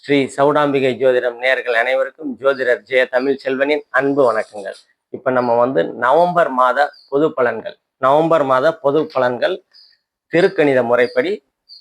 ஸ்ரீ சௌடாம்பிகை ஜோதிடம் நேயர்கள் அனைவருக்கும் ஜோதிடர் ஜெய தமிழ் செல்வனின் அன்பு வணக்கங்கள். இப்ப நம்ம நவம்பர் மாத பொது பலன்கள் திருக்கணித முறைப்படி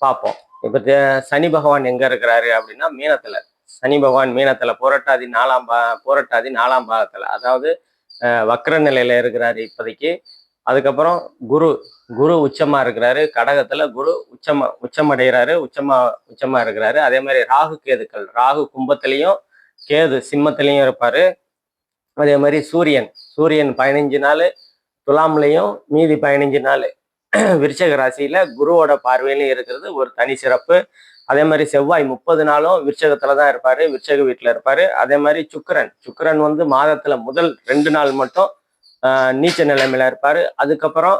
பார்ப்போம். இப்ப சனி பகவான் எங்க இருக்கிறாரு அப்படின்னா மீனத்துல. சனி பகவான் மீனத்துல புரட்டாதி நாலாம் பாகத்துல, அதாவது வக்ர நிலையில இருக்கிறாரு இப்போதைக்கு. அதுக்கப்புறம் குரு குரு உச்சமா இருக்கிறாரு கடகத்துல. குரு உச்சமடைகிறாரு, உச்சமா இருக்கிறாரு. அதே மாதிரி ராகு கேதுக்கள், ராகு கும்பத்திலையும் கேது சிம்மத்திலையும் இருப்பாரு. அதே மாதிரி சூரியன் 15 நாள் துலாம்லையும், மீதி 15 நாள் விருச்சக ராசியில குருவோட பார்வையிலும் இருக்கிறது ஒரு தனி சிறப்பு. அதே மாதிரி செவ்வாய் 30 நாளும் விருச்சகத்துல தான் இருப்பாரு, விருச்சக வீட்டுல இருப்பாரு. அதே மாதிரி சுக்கிரன் மாதத்துல முதல் 2 நாள் மட்டும் நீச்ச நிலைமையில இருப்பாரு. அதுக்கப்புறம்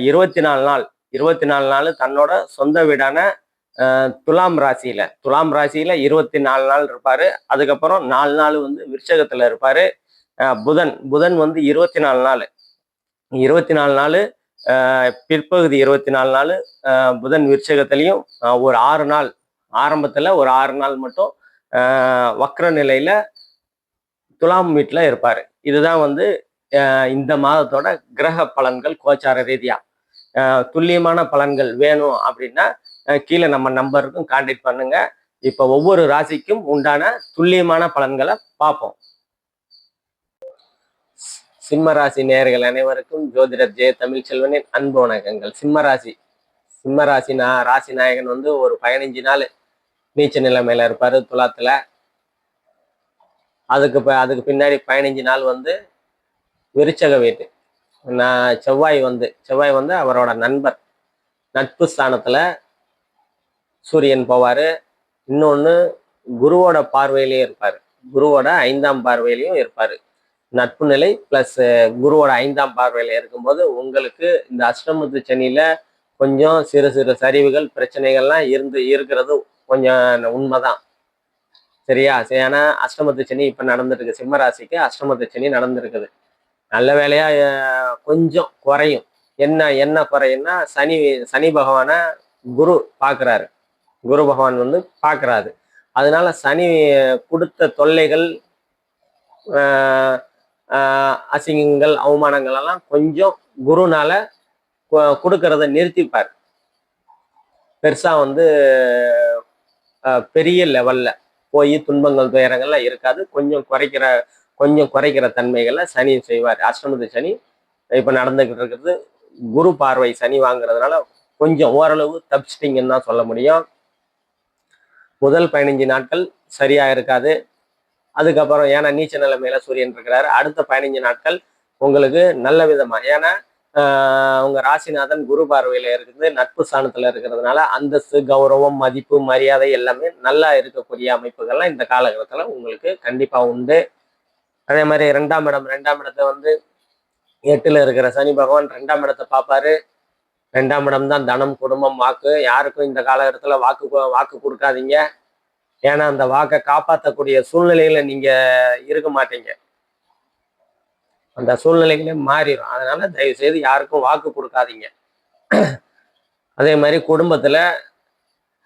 24 நாள் தன்னோட சொந்த வீடான துலாம் ராசியில 24 நாள் இருப்பாரு. அதுக்கப்புறம் 4 நாள் விருச்சகத்துல இருப்பாரு. புதன் 24 நாள் பிற்பகுதி 24 நாள் புதன் விருச்சகத்திலையும், ஒரு 6 நாள் ஆரம்பத்துல ஒரு 6 நாள் மட்டும் வக்ர நிலையில துலாம் வீட்டுல இருப்பாரு. இதுதான் இந்த மாதத்தோட கிரக பலன்கள் கோச்சார ரீதியா. துல்லியமான பலன்கள் வேணும் அப்படின்னா கீழே நம்ம நம்பருக்கும் கான்டாக்ட் பண்ணுங்க. இப்ப ஒவ்வொரு ராசிக்கும் உண்டான துல்லியமான பலன்களை பார்ப்போம். சிம்ம ராசி நேயர்கள் அனைவருக்கும் ஜோதிடர் ஜெய தமிழ் செல்வனின் அன்பு வணக்கங்கள். சிம்ம ராசி ராசி நாயகன் ஒரு 15 நாள் நீச்ச நிலைமையில இருப்பாரு துலாத்துல. அதுக்கு பின்னாடி 15 நாள் விருச்சக வீட்டு. செவ்வாய் அவரோட நட்பு ஸ்தானத்துல சூரியன் போவாரு. இன்னொன்னு குருவோட பார்வையிலேயே இருப்பாரு, குருவோட 5ஆம் பார்வையிலையும் இருப்பாரு. நட்பு நிலை பிளஸ் குருவோட 5ஆம் பார்வையில இருக்கும்போது உங்களுக்கு இந்த அஷ்டமத்து சனியில கொஞ்சம் சிறு சிறு சரிவுகள் பிரச்சனைகள்லாம் இருக்கிறது கொஞ்சம் உண்மைதான். சரியா? ஏன்னா அஷ்டமத்து சனி இப்ப நடந்துருக்கு, சிம்ம ராசிக்கு அஷ்டமத்து சனி நடந்திருக்குது. நல்ல வேலையா கொஞ்சம் குறையும். என்ன குறையும்னா சனி பகவான குரு பார்க்குறாரு, குரு பகவான் பார்க்குறாரு. அதனால சனி கொடுத்த தொல்லைகள், அசிங்கங்கள், அவமானங்கள் எல்லாம் கொஞ்சம் குருனால கொடுக்கறத நிறுத்திப்பார். பெருசா பெரிய லெவல்ல போய் துன்பங்கள் துயரங்கள்லாம் இருக்காது. கொஞ்சம் குறைக்கிற தன்மைகளை சனி செய்வார். அஷ்டமத்து சனி இப்ப நடந்துகிட்டு இருக்கிறது குரு பார்வை சனி வாங்குறதுனால கொஞ்சம் ஓரளவு தப்பிச்சிட்டிங்கன்னு தான் சொல்ல முடியும். முதல் 15 நாட்கள் சரியா இருக்காது. அதுக்கப்புறம் ஏன்னா நீச்ச நிலைமையில சூரியன் இருக்கிறாரு. அடுத்த 15 நாட்கள் உங்களுக்கு நல்ல விதமா, ஏன்னா உங்க ராசிநாதன் குரு பார்வையில இருக்குது, நட்பு ஸ்தானத்துல இருக்கிறதுனால அந்தஸ்து, கௌரவம், மதிப்பு, மரியாதை எல்லாமே நல்லா இருக்கக்கூடிய அமைப்புகள்லாம் இந்த காலகட்டத்துல உங்களுக்கு கண்டிப்பா உண்டு. அதே மாதிரி 2ஆம் இடத்தை 8ல இருக்கிற சனி பகவான் 2ஆம் இடத்தை பார்ப்பாரு. 2ஆம் இடம் தான் தனம், குடும்பம், வாக்கு. யாருக்கும் இந்த காலகட்டத்துல வாக்கு கொடுக்காதீங்க. ஏன்னா அந்த வாக்கை காப்பாற்றக்கூடிய சூழ்நிலையில நீங்க இருக்க மாட்டீங்க, அந்த சூழ்நிலைகளே மாறிடும். அதனால தயவு செய்து யாருக்கும் வாக்கு கொடுக்காதீங்க. அதே மாதிரி குடும்பத்துல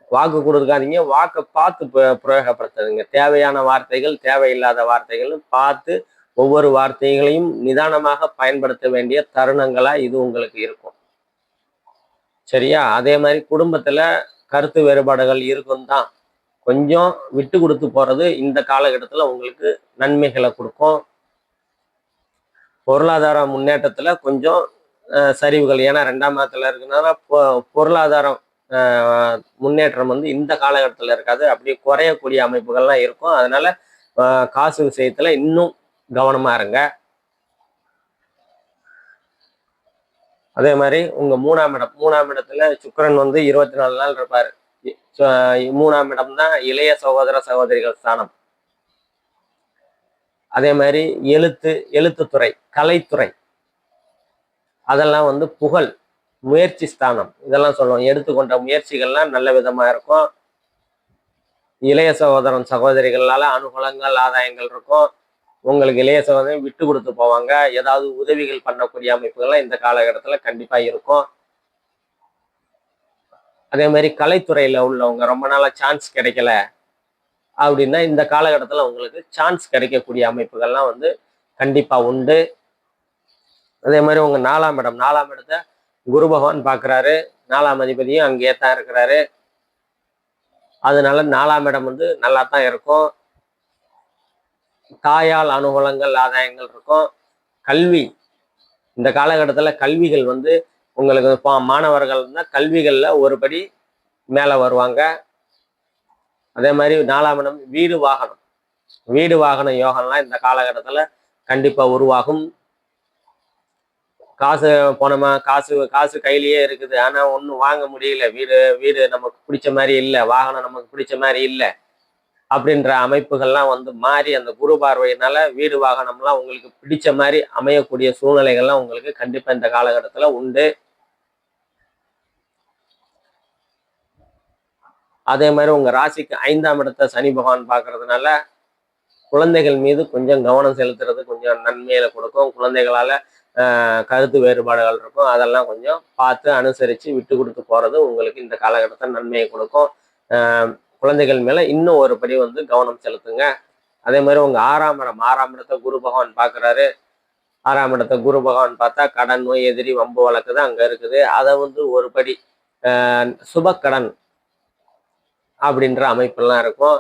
வாக்கு கொடுக்காதீங்க, வாக்கை பார்த்து பிரயோகப்படுத்துதுங்க. தேவையான வார்த்தைகள், தேவையில்லாத வார்த்தைகள்னு பார்த்து ஒவ்வொரு வார்த்தைகளையும் நிதானமாக பயன்படுத்த வேண்டிய தருணங்களா இது உங்களுக்கு இருக்கும். சரியா? அதே மாதிரி குடும்பத்துல கருத்து வேறுபாடுகள் இருக்கும் தான். கொஞ்சம் விட்டு கொடுத்து போறது இந்த காலகட்டத்துல உங்களுக்கு நன்மைகளை கொடுக்கும். பொருளாதார முன்னேற்றத்துல கொஞ்சம் சரிவுகள், ஏன்னா 2ஆம் இடத்துல இருக்குன்னா பொருளாதாரம் முன்னேற்றம் இந்த காலகட்டத்தில் இருக்காது, அப்படியே குறையக்கூடிய அமைப்புகள்லாம் இருக்கும். அதனால காசு விஷயத்துல இன்னும் கவனமா இருங்க. அதே மாதிரி உங்க 3ஆம் இடத்துல சுக்கிரன் 24 நாள் இருப்பாரு. 3ஆம் இடம் தான் இளைய சகோதர சகோதரிகள் ஸ்தானம். அதே மாதிரி எழுத்துத்துறை, கலைத்துறை, அதெல்லாம் புகழ், முயற்சி ஸ்தானம், இதெல்லாம் சொல்லுவோம். எடுத்துக்கொண்ட முயற்சிகள்லாம் நல்ல விதமா இருக்கும். இளைய சகோதரன் சகோதரிகளால அனுகூலங்கள், ஆதாயங்கள் இருக்கும். உங்களுக்கு இளைய சகோதரன் விட்டு கொடுத்து போவாங்க. ஏதாவது உதவிகள் பண்ணக்கூடிய அமைப்புகள்லாம் இந்த காலகட்டத்துல கண்டிப்பா இருக்கும். அதே மாதிரி கலைத்துறையில உள்ளவங்க ரொம்ப நாளா சான்ஸ் கிடைக்கல அப்படின்னா இந்த காலகட்டத்தில் உங்களுக்கு சான்ஸ் கிடைக்கக்கூடிய அமைப்புகள்லாம் வந்து கண்டிப்பா உண்டு. அதே மாதிரி உங்க 4ஆம் இடம், 4ஆம் இடத்தை குரு பகவான் பார்க்குறாரு. 4ஆம் அதிபதியும் அங்கேயே தான் இருக்கிறாரு. அதனால 4ஆம் இடம் வந்து நல்லா தான் இருக்கும். தாயால் அனுகூலங்கள், ஆதாயங்கள் இருக்கும். கல்வி, இந்த காலகட்டத்தில் கல்விகள் வந்து உங்களுக்கு மாணவர்கள் இருந்தால் கல்விகளில் ஒரு படி மேலே வருவாங்க. அதே மாதிரி 4ஆம் இடம் வீடு வாகனம், வீடு வாகன யோகம்லாம் இந்த காலகட்டத்தில் கண்டிப்பாக உருவாகும். காசு போனோமா, காசு காசு கையிலேயே இருக்குது, ஆனால் ஒன்றும் வாங்க முடியல, வீடு வீடு நமக்கு பிடிச்ச மாதிரி இல்லை, வாகனம் நமக்கு பிடிச்ச மாதிரி இல்லை அப்படின்ற அமைப்புகள்லாம் வந்து மாறி அந்த குரு பார்வையினால வீடு வாகனம்லாம் உங்களுக்கு பிடிச்ச மாதிரி அமையக்கூடிய சூழ்நிலைகள்லாம் உங்களுக்கு கண்டிப்பாக இந்த காலகட்டத்தில் உண்டு. அதே மாதிரி உங்க ராசிக்கு 5ஆம் இடத்தை சனி பகவான் பார்க்கறதுனால குழந்தைகள் மீது கொஞ்சம் கவனம் செலுத்துறது கொஞ்சம் நன்மையில கொடுக்கும். குழந்தைகளால கருத்து வேறுபாடுகள் இருக்கும், அதெல்லாம் கொஞ்சம் பார்த்து அனுசரித்து விட்டு கொடுத்து போகிறது உங்களுக்கு இந்த காலகட்டத்தில் நன்மையை கொடுக்கும். குழந்தைகள் மேலே இன்னும் ஒரு படி வந்து கவனம் செலுத்துங்க. அதே மாதிரி உங்கள் 6ஆம் இடம், 6ஆம் இடத்தை குரு பகவான் பார்க்குறாரு. 6ஆம் இடத்தை குரு பகவான் பார்த்தா கடன், நோய், எதிரி, வம்பு வழக்கு தான் அங்கே இருக்குது. அதை வந்து ஒரு படி சுபக்கடன் அப்படின்ற அமைப்பெல்லாம் இருக்கும்.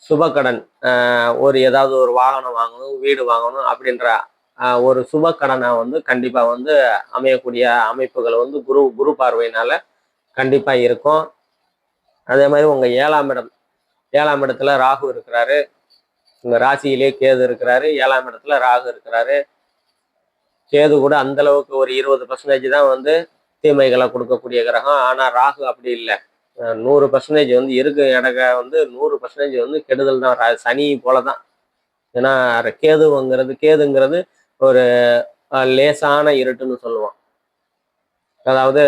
சுபக்கடன், ஒரு ஏதாவது ஒரு வாகனம் வாங்கணும், வீடு வாங்கணும் அப்படின்ற ஒரு சுபக்கடனை வந்து கண்டிப்பாக வந்து அமையக்கூடிய அமைப்புகள் வந்து குரு குரு பார்வையினால கண்டிப்பாக இருக்கும். அதே மாதிரி உங்கள் 7ஆம் இடம், 7ஆம் இடத்துல ராகு இருக்கிறாரு. உங்கள் ராசியிலே கேது இருக்கிறாரு. 7ஆம் இடத்துல ராகு இருக்கிறாரு. கேது கூட அந்த அளவுக்கு ஒரு 20% தான் வந்து தீமைகளை கொடுக்கக்கூடிய கிரகம். ஆனால் ராகு அப்படி இல்லை, 100% வந்து இருக்கு இடக வந்து 100% வந்து கெடுதல் தான். சனி போல தான். ஏன்னா கேதுங்கிறது ஒரு லேசான இருட்டுன்னு சொல்லுவோம். அதாவது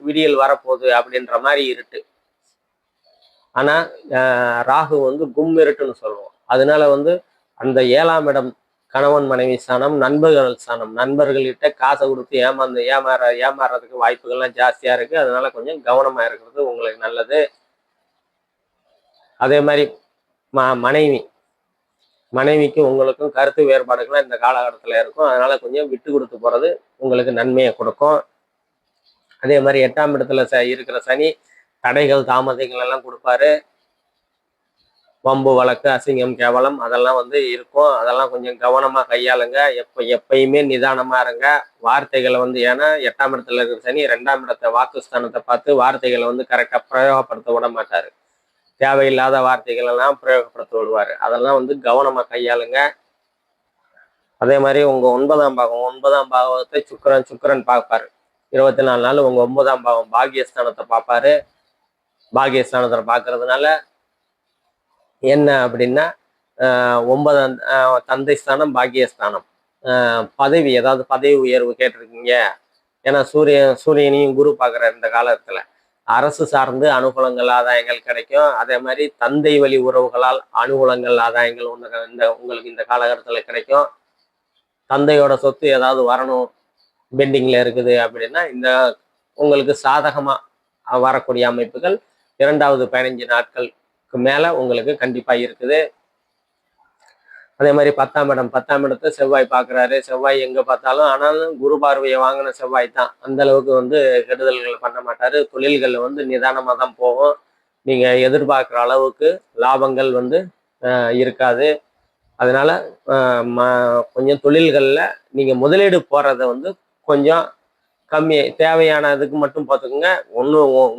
விடியல் வரப்போகுது அப்படின்ற மாதிரி இருட்டு. ஆனா ராகு வந்து கும் இருட்டுன்னு சொல்லுவோம். அதனால வந்து அந்த 7ஆம் இடம் கணவன் மனைவி ஸ்தானம், நண்பர்கள் ஸ்தானம். நண்பர்கள்கிட்ட காசை கொடுத்து ஏமாறதுக்கு வாய்ப்புகள்லாம் ஜாஸ்தியா இருக்கு. அதனால கொஞ்சம் கவனமா இருக்கிறது உங்களுக்கு நல்லது. அதே மாதிரி மனைவிக்கு உங்களுக்கும் கருத்து வேறுபாடுகள்லாம் இந்த காலகட்டத்தில் இருக்கும். அதனால கொஞ்சம் விட்டு கொடுத்து போறது உங்களுக்கு நன்மையை கொடுக்கும். அதே மாதிரி 8ஆம் இடத்துல இருக்கிற சனி தடைகள், தாமதங்கள் எல்லாம் கொடுப்பாரு. வம்பு வழக்கு, அசிங்கம், கேவலம் அதெல்லாம் வந்து இருக்கும். அதெல்லாம் கொஞ்சம் கவனமா கையாளுங்க. எப்பயுமே நிதானமா இருங்க. வார்த்தைகளை வந்து, ஏன்னா 8ஆம் இடத்துல இருக்கிற சனி 2ஆம் இடத்தை வாக்குஸ்தானத்தை பார்த்து வார்த்தைகளை வந்து கரெக்டா பிரயோகப்படுத்த விட மாட்டாரு. தேவையில்லாத வார்த்தைகள் எல்லாம் பிரயோகப்படுத்த விடுவாரு. அதெல்லாம் வந்து கவனமா கையாளுங்க. அதே மாதிரி உங்க 9ஆம் பாவத்தை சுக்கிரன் பார்ப்பாரு. 24 நாள் உங்க 9ஆம் பாவம் பாகியஸ்தானத்தை பார்ப்பாரு. பாகியஸ்தானத்தை பார்க்கறதுனால என்ன அப்படின்னா 9ஆம் தந்தை ஸ்தானம், பாகியஸ்தானம். பதவி, ஏதாவது பதவி உயர்வு கேட்டிருக்கீங்க. ஏன்னா சூரியனையும் குரு பார்க்குற இந்த காலத்துல அரசு சார்ந்து அனுகூலங்கள், ஆதாயங்கள் கிடைக்கும். அதே மாதிரி தந்தை வழி உறவுகளால் அனுகூலங்கள், ஆதாயங்கள் உங்களுக்கு இந்த காலகட்டத்தில் கிடைக்கும். தந்தையோட சொத்து ஏதாவது வரணும், பெண்டிங்ல இருக்குது அப்படின்னா இந்த உங்களுக்கு சாதகமா வரக்கூடிய அமைப்புகள் 2வது 15 நாட்களுக்கு மேல உங்களுக்கு கண்டிப்பா இருக்குது. அதே மாதிரி 10ஆம் இடத்தை செவ்வாய் பார்க்குறாரு. செவ்வாய் எங்க பார்த்தாலும், ஆனாலும் குரு பார்வையை வாங்கின செவ்வாய் தான். அந்த அளவுக்கு வந்து கெடுதல்கள் பண்ண மாட்டாரு. தொழில்கள் வந்து நிதானமா தான் போகும். நீங்க எதிர்பார்க்குற அளவுக்கு லாபங்கள் வந்து இருக்காது. அதனால கொஞ்சம் தொழில்களில் நீங்க முதலீடு போறத வந்து கொஞ்சம் கம்மி, தேவையானதுக்கு மட்டும் பார்த்துக்குங்க.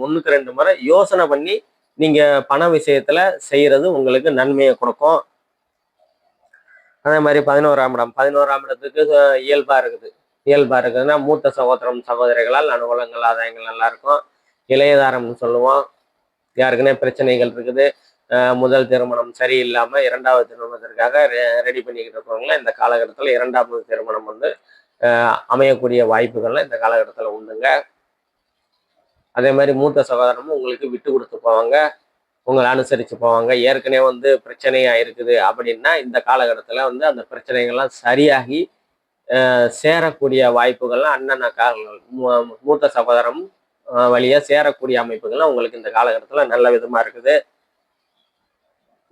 ஒன்றுக்கு 2 முறை யோசனை பண்ணி நீங்க பண விஷயத்துல செய்யறது உங்களுக்கு நன்மையை கொடுக்கும். அதே மாதிரி 11ஆம் இடத்துக்கு இயல்பா இருக்குதுன்னா மூத்த சகோதரம் சகோதரிகளால் அனுகூலங்கள், ஆதாயங்கள் நல்லா இருக்கும். இளையதாரம்னு சொல்லுவோம். யாருக்குன்னே பிரச்சனைகள் இருக்குது, முதல் திருமணம் சரியில்லாம 2வது திருமணத்திற்காக ரெடி பண்ணிக்கிட்டு இருக்கவங்கள இந்த காலகட்டத்தில் 2வது திருமணம் வந்து அமையக்கூடிய வாய்ப்புகள்லாம் இந்த காலகட்டத்தில் உண்டுங்க. அதே மாதிரி மூத்த சகோதரமும் உங்களுக்கு விட்டு கொடுத்து போவாங்க, உங்களை அனுசரித்து போவாங்க. ஏற்கனவே வந்து பிரச்சனையா இருக்குது அப்படின்னா இந்த காலகட்டத்தில் வந்து அந்த பிரச்சனைகள்லாம் சரியாகி சேரக்கூடிய வாய்ப்புகள்லாம் அண்ணன் அக்கார்கள், மூத்த சகோதரம் வழியா சேரக்கூடிய அமைப்புகள்லாம் உங்களுக்கு இந்த காலகட்டத்தில் நல்ல விதமா இருக்குது.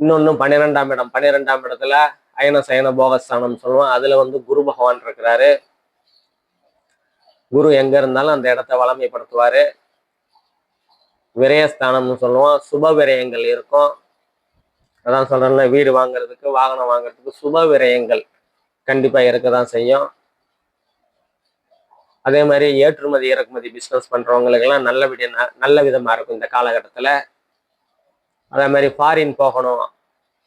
இன்னொன்னு 12ஆம் இடம். 12ஆம் இடத்துல அயன சயன போகஸ்தானம் சொல்லுவோம். அதுல வந்து குரு பகவான் இருக்கிறாரு. குரு எங்க இருந்தாலும் அந்த இடத்த வளமைப்படுத்துவாரு. விரயஸ்தானம்னு சொல்லுவோம். சுப விரயங்கள் இருக்கும். அதான் சொல்றேன்ல, வீடு வாங்குறதுக்கு வாகனம் வாங்குறதுக்கு சுப விரயங்கள் கண்டிப்பா இருக்கதான் செய்யும். அதே மாதிரி ஏற்றுமதி இறக்குமதி பிசினஸ் பண்றவங்களுக்கு எல்லாம் நல்ல விதமா இருக்கும் இந்த காலகட்டத்துல. அதே மாதிரி ஃபாரின் போகணும்,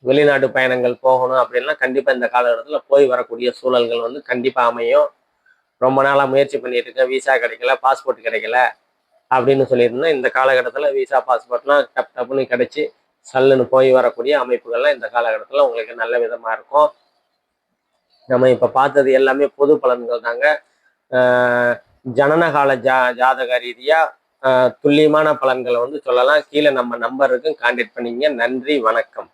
வெளிநாட்டு பயணங்கள் போகணும் அப்படின்னா கண்டிப்பா இந்த காலகட்டத்துல போய் வரக்கூடிய சூழல்கள் வந்து கண்டிப்பா அமையும். ரொம்ப நாளா முயற்சி பண்ணிட்டு இருக்கேன், விசா கிடைக்கல, பாஸ்போர்ட் கிடைக்கல அப்படின்னு சொல்லியிருந்தேன். இந்த காலகட்டத்துல விசா பாஸ்போர்ட்லாம் டப் டப்புன்னு கிடைச்சி சல்லுன்னு போய் வரக்கூடிய அமைப்புகள்லாம் இந்த காலகட்டத்துல உங்களுக்கு நல்ல விதமா இருக்கும். நம்ம இப்ப பார்த்தது எல்லாமே பொது பலன்கள் தாங்க. ஜனனகால ஜாதக ரீதியா துல்லியமான பலன்களை வந்து சொல்லலாம். கீழே நம்ம நம்பர் இருக்கு, கான்டாக்ட் பண்ணிங்க. நன்றி, வணக்கம்.